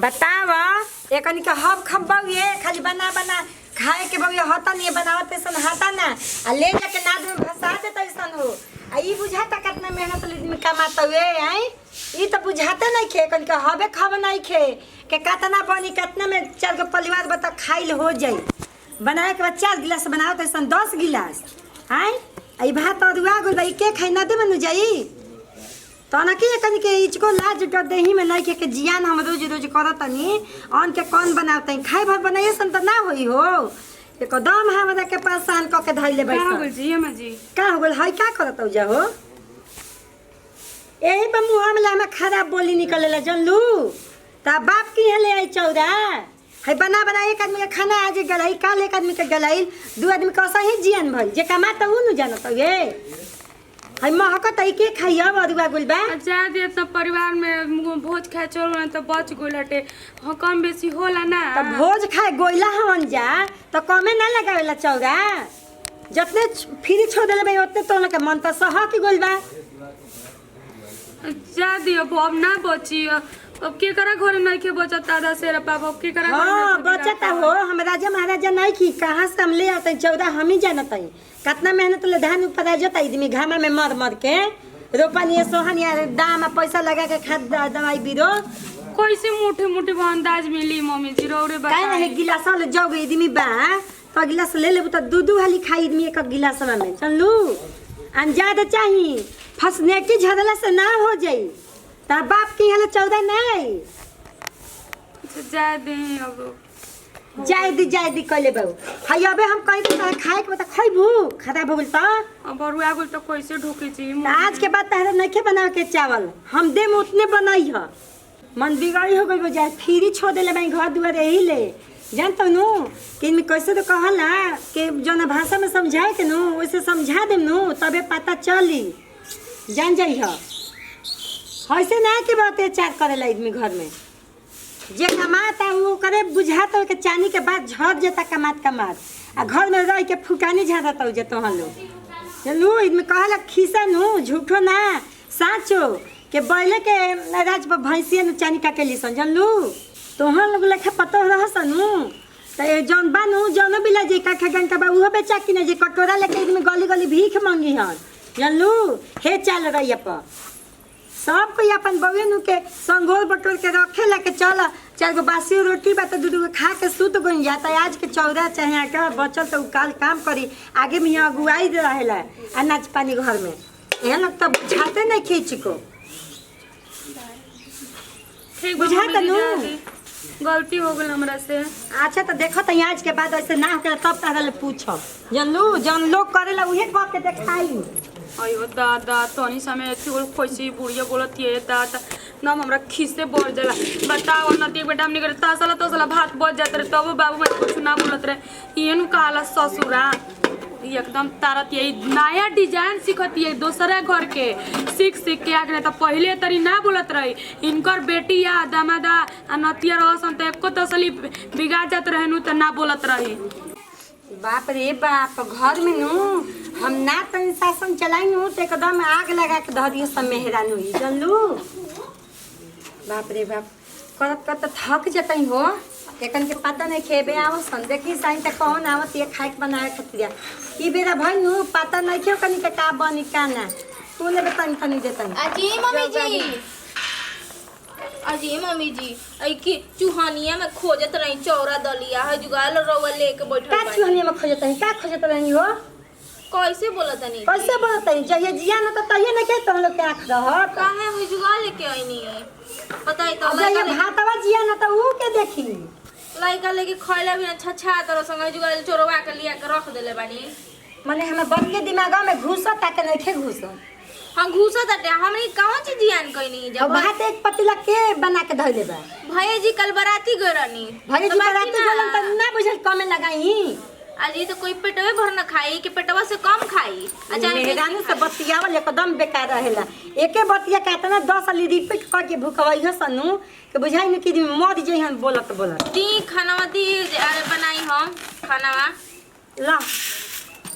बताव एकनी के हब खब्बौ ये खाली बना बना खाए के बउए होता नहीं बनावत सन हाता ना आ ले जाके नाद में भसा देत ऐसन हो आ ई बुझाता कितना मेहनत ले में कमाता हुए आई ई तो बुझाते नहीं खे कन के हबे खब नहीं खे के कितना बनी कितना में 4 गो परिवार बता खाइल हो जाई बनाए के बाद 4 गिलास बनावत ऐसन 10 गिलास आई आई भात अरुआ गइल भाई के खाई ना दे मनु जाई तो ना कि कन के इचको लाज कर देही में नहीं के जियान हम रोज रोज करतनी अन के कौन बनावतई खाए भर बनाइए सन त ना होई हो एकदम हमरा के परेशान क के धइले बैठ का हो गइल जी अम्मा जी का हो गइल हई का करत हो जा हो एही पे मुंह में हमें खराब बोली निकलेला जनलू ता बाप की हले आई चौरा हई बना बना एक आदमी के खाना आज गलाई काल एक आदमी के गलाई दू आदमी के सही जियन भई जे कमाता उ न जानत ये हई महकत आई के खाइया अरुआ गुल बा जा दे त परिवार में भोज खाए चल त बच गइल हटे कम बेसी होला ना त भोज खाए गोइला हवन जा त कमे ना लगावेला चौरा जतने फ्री छोड़ देले भाई ओतने तो के मन त सह की गोइल बा जा दियो अब ना बची अब के करा घर नहीं के बचत दादा से पापा के करा हां बचता हो हम राजा महाराजा नहीं की कहां से हम ले आते चौरा हम ही जानतई कितना मेहनत ले धान ऊपर आ जाता आदमी घामा में मर मर के रोपनी सोहनिया दाम पैसा लगा के खाद दवाई बीरो कैसे मोटे मोटे अंदाज मिली मम्मी जी रोरे बता काहे ना गिलास ले जाओ आदमी बा तो गिलास ले लेबू त दू हाली खाई आदमी एक गिलास में चलू अंजाद चाही फसने की झड़ला से ना हो जाई ता बाप की हले 14 नहीं जा दे अब जाय दी कइले बाऊ हई अबे हम कहि त खाए के बता खइबू खराब हो गेल त अब रुआ गेल त कैसे ढोके छी आज के बाद तहरा नहीं बना के चावल हम दे में उतने बनाई ह मन बिगाड़ी हो गई जाए फ्री छोड़ देले भाई घर दुआरे ही ले जानत नु कि मैं कैसे तो कहला कि जौन भाषा में समझाए के नु वैसे समझा देम नु तबे पता चली जान जाई ह ऐसे ना के बात चार करेला आदमी घर में जे कमाता वो करे बुझाता के चानी के बाद झड़ जाता कमात आ घर में रह के फुकानी झाड़ता हो जतो हम लोग चलू इनमें कहला खीसा नु झूठो ना साचो के बैले के राज पर भैंसिया नु चानी का के लिसन जानलू तो हम लोग लेखा पतो रहस नु त जौन बानू जौन बिला जे का घंटा बा उहो बेचा कि जे कटोरा लेके इनमें गली गली भीख मांगी हन जानलू हे चल रही पर सब कोई अपन बउए नु के संगोल बटोर के रखे ला के चल 4 गो बासी रोटी बा तो 2 गो खा के सुत गई जाता आज के चौरा चाहे के बचल तो काल काम करी आगे में अगुवाई दे रहेला अनाज पानी घर में यहां लोग तो बुझाते नहीं खींच को ठीक बुझाता नु गलती हो गेल हमरा से अच्छा तो देखो तो आज के बाद ऐसे ना होके तब तारा ले पूछो जानलू जन लोग करेला उहे क के देखाई अयो दादा तनी समय एथी बोल कैसे बुढ़िया बोलत ये दादा नाम हमरा खीसे बढ़ जाला बताओ न ती बेटा हमनी करे तासला तोसला भात बच जात रहे तब बाबू मैं कुछ ना बोलत रहे येनु कहला ससुरा एकदम तारत यही नया डिजाइन सीखत ये दूसरा घर के सीख के आगे तो पहले तरी ना बोलत रही इनकर बेटी या दामादा नतिया रहसन त एको तसली बिगाड़ जात रहे नु त ना बोलत रही बाप रे बाप घर में नु हम ना तनी शासन चलाई नु तो एकदम आग लगा के धर दिए सब मेहरान हुई जानलू बाप रे बाप करत थक जतई हो एकन के पता नहीं खेबे आवो सन देखी साइन त कौन आवत ये खाए के बनाए खतिया ई बेरा भई नु पता नहीं खेव कनी के का बनी का ना तू ले तनी तनी देतन अजी मम्मी जी आई की चूहानिया में खोजत रही चौरा दलिया है जुगाल रवा लेके बैठल का चूहनिया में खोजत रही हो कैसे बोलतनी कैसे बोलतनी जहिया जिया न त तहिया न के तुम लोग के आंख रह काहे हुई जुगाल लेके आईनी पता ही तो जहिया भातवा जिया न त ऊ के देखी लइका लेके खइला भी अच्छा तरह संग जुगाल चोरवा के लिया के रख देले बानी माने हमें बन के दिमाग में घुसत ताके नहीं खे घुसत हम घुसत हटे हमनी कौन चीज जियान कइनी अब भात एक पतीला के बना के धइले बा भैया जी कल बराती गरनी भले जी रात बोलन त ना बुझल कमे लगाई अजी तो कोई पेटवे भर न खाई कि पेटवा से कम खाई अच्छा मेहरानू से बतियावल एकदम बेकार रहेला एके बतिया कातना 10 अली रिपीट कर के भुकवाई ह सनु के बुझाई न कि मर जई हम बोलत दी खानावा दी बनाई हम खानावा ला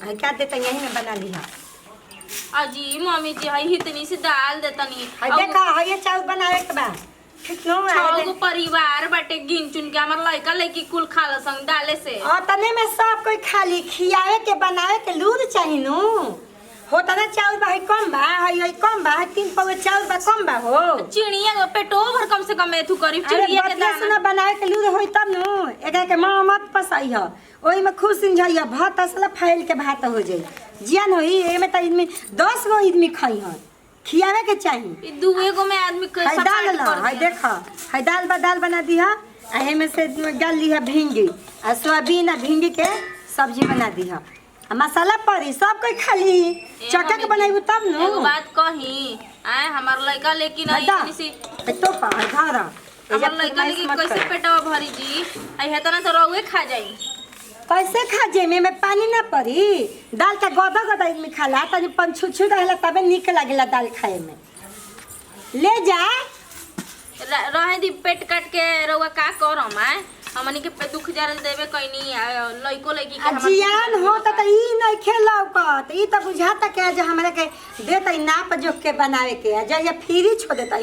है का देता यही में बना लिहा अजी मम्मी जी हई इतनी सी दाल देतनी है देखा है ये चावल बनावे के बा ठीक नो छगो परिवार बाटे गिन चुन के हमर लइका लइकी कुल खाला संग डाले से और तने में सब कोई खाली खियावे के बनावे के लूर चाहिए नु होता ना चाउर बा है कम बा है कम बा है 3 पौवा चाउर बा कम बा हो चिड़िया के पेटो भर कम से कम एथु करीब अरे चिड़िया के बतिया दाना सुना बनावे के लूर होई तब नु एकरा के मां मत पसाई ह ओई में खुश सिंझाइया भात असला फैल के भात हो जाई जियान होई एमे त इनमें 10 गो आदमी खाई ह खियावे के चाहिए ई दुए गो में आदमी के है दाल ला है देखा है दाल बना दी है आ एमे से डाल दी है भिंडी आ सोयाबीन आ भिंडी के सब्जी बना दी है आ मसाला पड़ी सब कोई खाली चटक बनाई तब नु एगो बात कही आए हमर लइका लेकिन आई तनी सी तो पा घर हमर लइका लेकिन कैसे पेटवा भरी जी आई हेतना तो रहुए खा जाई कैसे खा जे में पानी ना पड़ी दाल का गदा गदा में खाला तनी पंछुछु रहला तबे निक लागेला दाल खाए में ले जा रहे दी पेट काट के रहुआ का करम आए हमनी के पे दुख जरल देबे कइनी लइको लइकी के हमर जियान हो त ई नहीं खेलाव का त ई त बुझाता के जे हमरा के देतै नाप जोख के बनावे के जे ये फ्री छोड़ देतै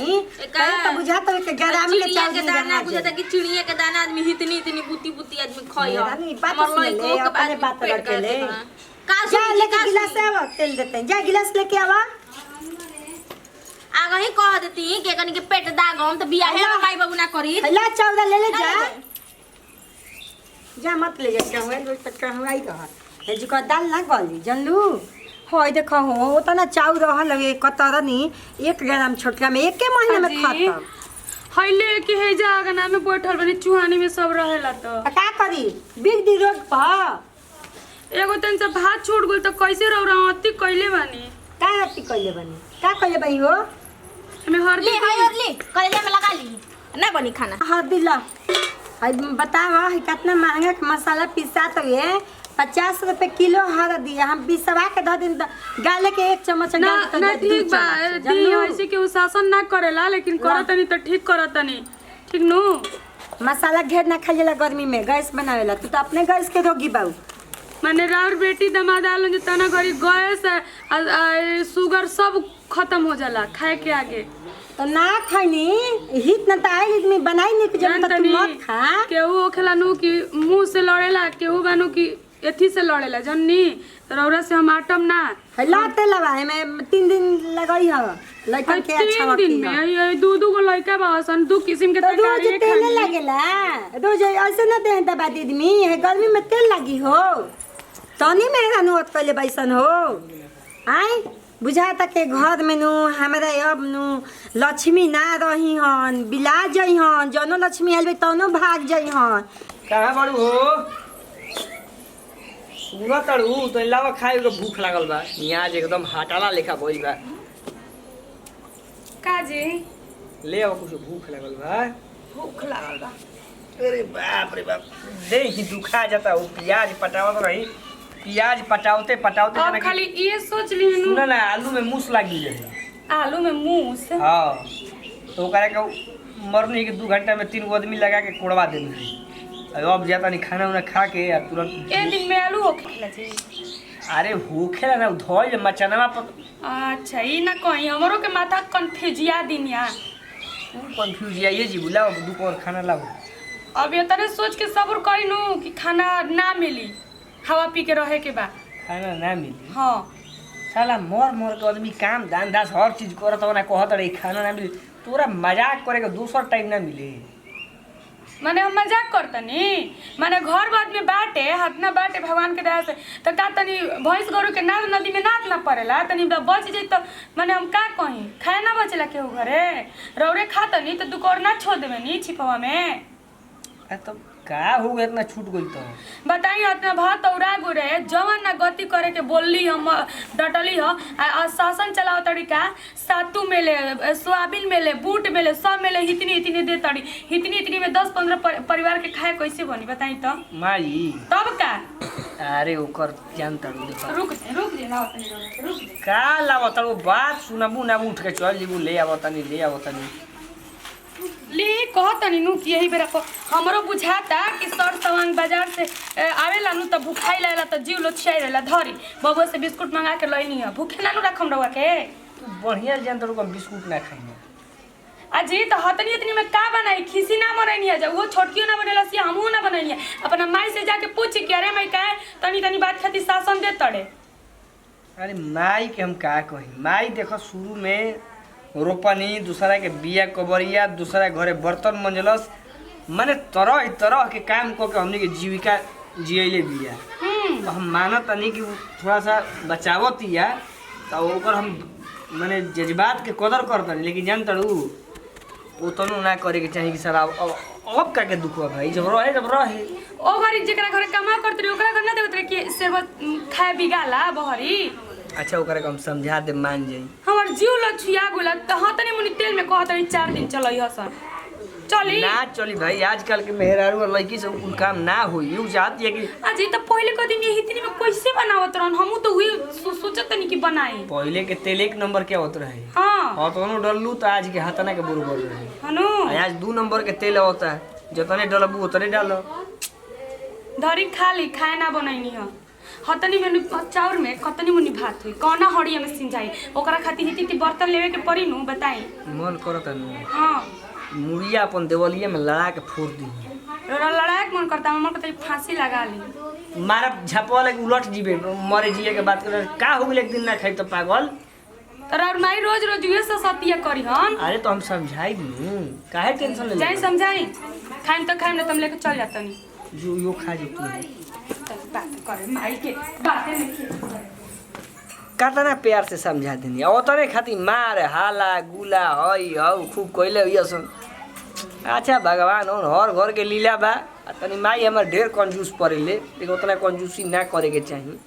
त बुझाता के गराम के चावल के दाना बुझाता कि चिड़िया के दाना आदमी इतनी बुती बुती आदमी खाई हो हमर लइको के अपने बात रखे ले का जा लेके गिलास आवा तेल देतै जा गिलास लेके आवा आगे ही कह देती के कनी के पेट दागम त बियाहे में माई बाबू ना करी ला चावल ले ले जा मत ले जा कहवे रोज तक कहवाई रह हे जी का दाल ना गली जनलू होय देखो हो त ना चाउर रहल लगे कतरनी 1 ग्राम छोटका में 1 महीना में खत्म हइले के हे जागना में बैठल बनी चुहानी में सब रहेला तो का करी बिग दी रोड पर एगो तन से भात छूट गेल तो कैसे रह रहा अति कइले बानी का अति कइले बनी का कइले बई हो हमें हरदी ले हाय और ले कलेजा में लगा ली ना बनी खाना हल्दी ला हाय बतावा है कितना महंगा मसाला पिसा तो ये 50 रुपए किलो हल्दी हम बिसवा के द दिन गाले के 1 चम्मच ना डाल तो ना दे ठीक बा दी ऐसे के शासन ना करेला लेकिन करतनी तो ठीक करतनी ठीक नु मसाला घेर ना खाइला गर्मी में गैस बनावेला तू तो अपने गैस के रोगी बाऊ माने राउर बेटी दमाद आलो जे तना गरी गैस शुगर सब खत्म हो जाला खाए के आगे तो ना खानी हित न त आई में बनाई नहीं कि जब तक तू मत खा केहू ओखेला नु कि मुंह से लड़ेला केहू बानु कि एथी से लड़ेला जन्नी तो रौरा से हम आटम ना लाते लवाए में 3 दिन लगई ह लइकन के अच्छा 3 दिन में ये दू गो लइका बासन दू किस्म के तो रोज तरकारी तेल लागेला रोज ऐसे न दे दबा दीदमी है गर्मी में तेल लगी हो तनी मेहरा नोट पहले बैसन हो आई बुझाता के घर में नु हमरा अब नु लक्ष्मी ना रही हन बिला जई हन जनो लक्ष्मी आइल तनो भाग जई हन कहाँ बड़ू हो सुना तड़ू तो लावा खाए के भूख लागल बा यहाँ एकदम हटाला लेखा बोल बा काजी ले आओ कुछ भूख लागल बा भूख लागल बा अरे बाप रे बाप दे ही दुखा जाता हो प्याज पटावत रही प्याज पटावते पटावते अब खाली ये सोच ली नु सुना ना आलू में मूस लागी है आलू में मूस हाँ तो करे के मरनी के 2 घंटा में 3 आदमी लगा के कोड़वा देनी अब जाता नहीं खाना उना खा के यार तुरंत ए दिन में आलू हो खेला जी अरे होखेला ना धोइल मचनवा पर अच्छा ई ना कहीं हमरो के माथा कंफ्यूजिया दिन या कंफ्यूज ये जी बुलाओ दोपहर खाना लाओ अब ये तने सोच के सब्र करी नु कि खाना ना मिली हवा पी के रहे के बा खाना ना मिली हां साला मर के आदमी काम दान दास हर चीज करत हो ना कहत रही खाना ना मिली तोरा मजाक करे के दूसर टाइम ना मिले माने हम मजाक करतनी माने घर बात में बाटे हाथ ना बाटे भगवान के दया से त का तनी भैंस गरु के नाद नदी में नाद ना पड़ेला तनी बच जाई त माने हम का कहीं खाए ना बचेला केहू घरे रौरे खातनी त दुकोर ना छोड़ देबे नी छिपवा में तो का हो गया इतना छूट गई तो बताई इतना भात औरा गुरे जवन ना गति करे के बोलली हम डटली ह शासन चलाओ तरीका सातू मेले सोयाबीन मेले बूट मेले सब मेले इतनी दे तड़ी इतनी में 10-15 परिवार के खाए कैसे बनी बताई तो माई तब का अरे ओकर जान तड़ू रुक दे ना रुक दे का लावत वो बात सुनबू ना उठ के चल जीबू ले आवतनी ले कहतनी नु कि यही बेरा पर हमरो बुझाता कि सर सवांग बाजार से आवेला नु त भूखाई लाला त जीव लोछाई रहला धरी बबुआ से बिस्कुट मंगा के लइनी है भूखे ना नु रखम रवा के तू बढ़िया जान तड़ू बिस्कुट ना खाई अजी तो हतनी इतनी में का बनाई खिसी ना मरनी है जब वो छोटकियो ना बनेला सी हमहू ना बनैनी है अपना माई से जाके पूछ कि अरे मैं काहे तनी तनी बात खातिर शासन दे तड़े। अरे माई के हम का कही, माई देखो शुरू में रोपनी, दूसरा के बिया कबरिया, दूसरा घरे बर्तन मंजलस, माने तरह तरह के काम को के हमनी के जीविका जियले बिया। तो हम मानत नहीं कि थोड़ा सा बचावत या तो ओकर हम माने जज्बात के कदर करतनी, लेकिन जान तड़ू वो तो ना करे के चाहिए कि सर अब का के दुख बा भाई, जब रहे ओ घरी जेकरा घरे कमा करत रही ओकरा घर ना देवत रही कि से खाए बिगाला बहरी। अच्छा ओकरा के हम समझा दे, मान जाई। हमर जीव लछुया गुला त हतनी मुनी तेल में कहत रही 4 दिन चलई हसन चली ना चली भाई, आजकल के मेहरारू और लड़की से कुल काम ना होई। यू चाहती है कि अजी तो पहले क दिन यही इतनी में कैसे बनावत रहन हमहू तो हुई सोचत नहीं कि बनाई। पहले के तेल 1 नंबर के होत रहे, हां और तो डललू तो आज के हतना के बरोबर रहे। हनु आज 2 नंबर के तेल होता है, जितने डलबू उतने डालो। धरी खाली खाए ना बनैनी ह हतनी में चाउर में कतनी मुनी भात हुई कौना हड़िया में सिंचाई ओकरा खातिर हिती बर्तन लेवे के पड़ी नु बताई। मन करता नु हां मुड़िया अपन देवलिया में लड़ा के फोड़ दी, लड़ाई मन करता मन करता फांसी लगा ली। मारा झपवा लगे उलट जीबे, मरे जिए के बात कर का हो गेल, एक दिन ना खाई तो पागल। तोरा माई रोज रोज ये से सतिया करी हन। अरे तो हम समझाई दी, काहे टेंशन ले जाई समझाई खाइम तो खाइम ना तुम लेके चल जातनी जो यो खा जे तू बात करे माई के बातें नहीं कातना प्यार से समझा देनी, ओतने खातिर मार हाला गुला हई हौ खूब कोइले हुइसन। अच्छा भगवान हो हर घर के लीला बा, तनी माई हमर ढेर कंजूस पड़ेले, लेकिन उतना कंजूसी ना करे के चाहिए।